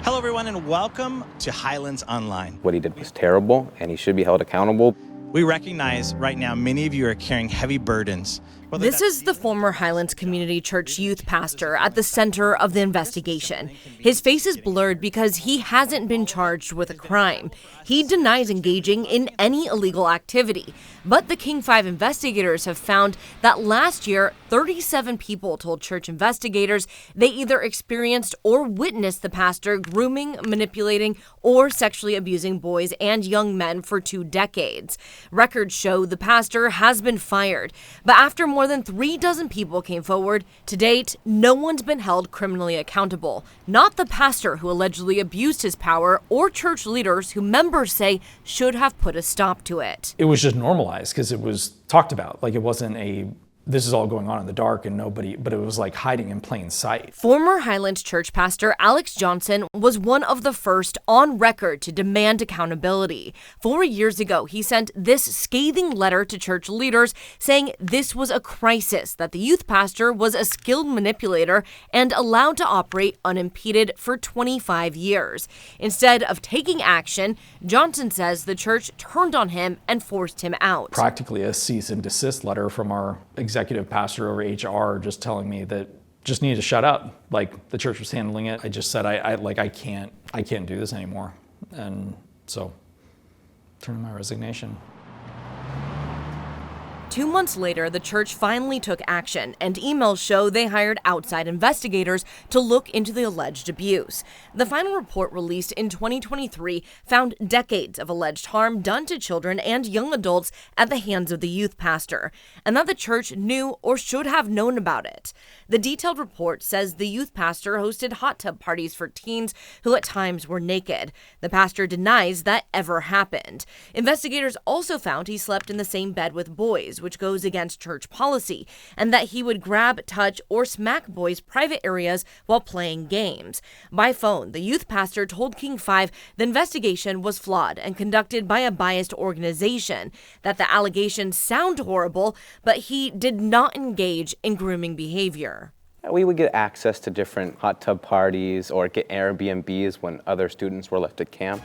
Hello, everyone, and welcome to Highlands Online. What he did was terrible, and he should be held accountable. We recognize right now many of you are carrying heavy burdens. This is the former Highlands Community Church youth pastor at the center of the investigation. His face is blurred because he hasn't been charged with a crime. He denies engaging in any illegal activity. But the King 5 investigators have found that last year, 37 people told church investigators they either experienced or witnessed the pastor grooming, manipulating, or sexually abusing boys and young men for 2 decades. Records show the pastor has been fired, but after more than 3 dozen people came forward, to date, no one's been held criminally accountable. Not the pastor who allegedly abused his power or church leaders who members say should have put a stop to it. It was just normalized because it was talked about. Like, it wasn't this is all going on in the dark and nobody, but it was like hiding in plain sight. Former Highlands Church pastor Alex Johnson was one of the first on record to demand accountability. 4 years ago, he sent this scathing letter to church leaders saying this was a crisis, that the youth pastor was a skilled manipulator and allowed to operate unimpeded for 25 years. Instead of taking action, Johnson says the church turned on him and forced him out. Practically a cease and desist letter from our executive pastor over HR, just telling me that just needed to shut up. Like, the church was handling it. I just said, I can't do this anymore. And so turned in my resignation. 2 months later, the church finally took action, and emails show they hired outside investigators to look into the alleged abuse. The final report released in 2023 found decades of alleged harm done to children and young adults at the hands of the youth pastor, and that the church knew or should have known about it. The detailed report says the youth pastor hosted hot tub parties for teens who at times were naked. The pastor denies that ever happened. Investigators also found he slept in the same bed with boys, which goes against church policy, and that he would grab, touch, or smack boys' private areas while playing games. By phone, the youth pastor told King 5 the investigation was flawed and conducted by a biased organization, that the allegations sound horrible, but he did not engage in grooming behavior. We would get access to different hot tub parties or get Airbnbs when other students were left at camp.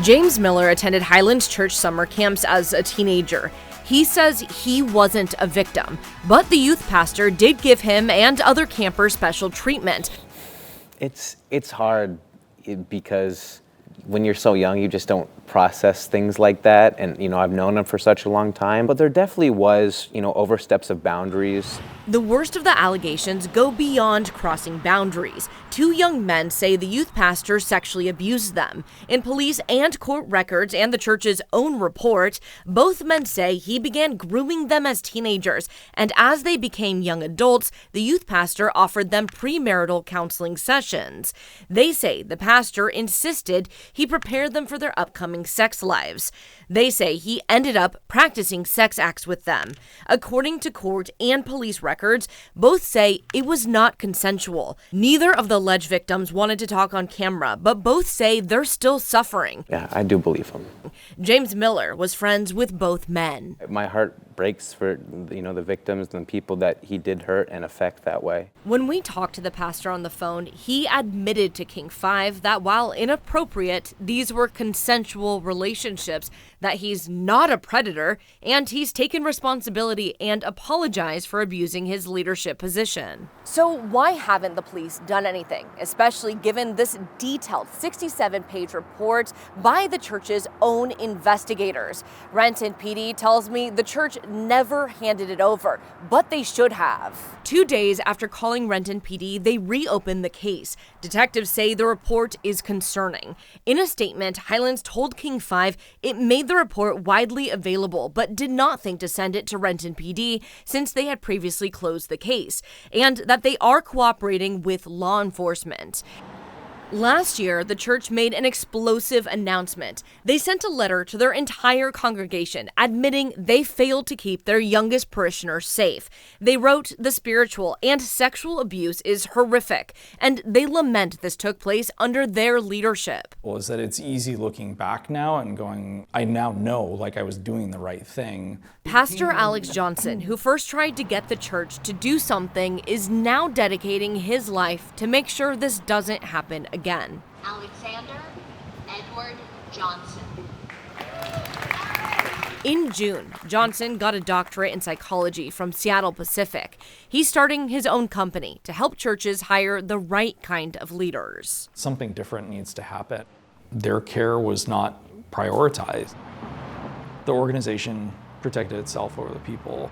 James Miller attended Highlands Church summer camps as a teenager. He says he wasn't a victim, but the youth pastor did give him and other campers special treatment. It's hard because when you're so young, you just don't process things like that. And, I've known him for such a long time, but there definitely was, oversteps of boundaries. The worst of the allegations go beyond crossing boundaries. 2 young men say the youth pastor sexually abused them. In police and court records and the church's own report, both men say he began grooming them as teenagers, and as they became young adults, the youth pastor offered them premarital counseling sessions. They say the pastor insisted he prepared them for their upcoming sex lives. They say he ended up practicing sex acts with them. According to court and police records, both say it was not consensual. Neither of the alleged victims wanted to talk on camera, but both say they're still suffering. Yeah, I do believe him. James Miller was friends with both men. My heart breaks for, the victims and the people that he did hurt and affect that way. When we talked to the pastor on the phone, he admitted to King 5 that while inappropriate, these were consensual relationships, that he's not a predator, and he's taken responsibility and apologized for abusing his leadership position. So why haven't the police done anything, especially given this detailed 67-page report by the church's own investigators? Renton PD tells me the church never handed it over, but they should have. 2 days after calling Renton PD, they reopened the case. Detectives say the report is concerning. In a statement, Highlands told King 5 it made the report widely available, but did not think to send it to Renton PD since they had previously closed the case, and that they are cooperating with law enforcement. Last year, the church made an explosive announcement. They sent a letter to their entire congregation admitting they failed to keep their youngest parishioners safe. They wrote, "The spiritual and sexual abuse is horrific," and they lament this took place under their leadership. Well, is that it's easy looking back now and going, I now know like I was doing the right thing. Pastor Alex Johnson, who first tried to get the church to do something, is now dedicating his life to make sure this doesn't happen again. Alexander Edward Johnson. In June, Johnson got a doctorate in psychology from Seattle Pacific. He's starting his own company to help churches hire the right kind of leaders. Something different needs to happen. Their care was not prioritized. The organization protected itself over the people.